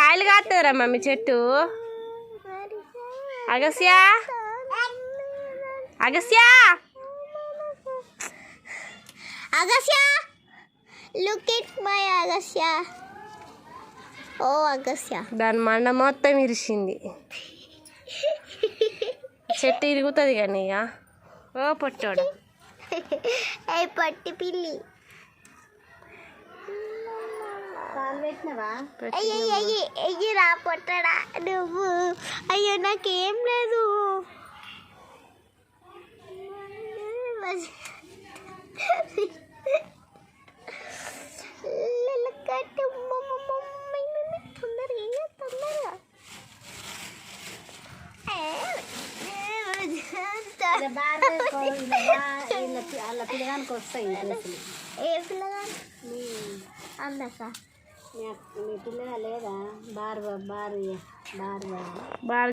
కాయలు కాస్తుందిరా మమ్మీ చెట్టు. Agasya Agasya Agasya look at my Agasya. ఓ అగస్య దాని మండ మొత్తం ఇరిసింది. చెట్టు ఇరుగుతుంది కానీ ఇక. ఓ పొట్టోడు ఏ పట్టి పిల్లి. అయ్యరా పొట్టడా నువ్వు. అయ్యో నాకేం లేదు. అలా పిల్లగానికి వస్తాయి. ఏ పిల్లగాని అందక మీ పిల్లగా లేదా? బార్ బార్ బార్ బాగా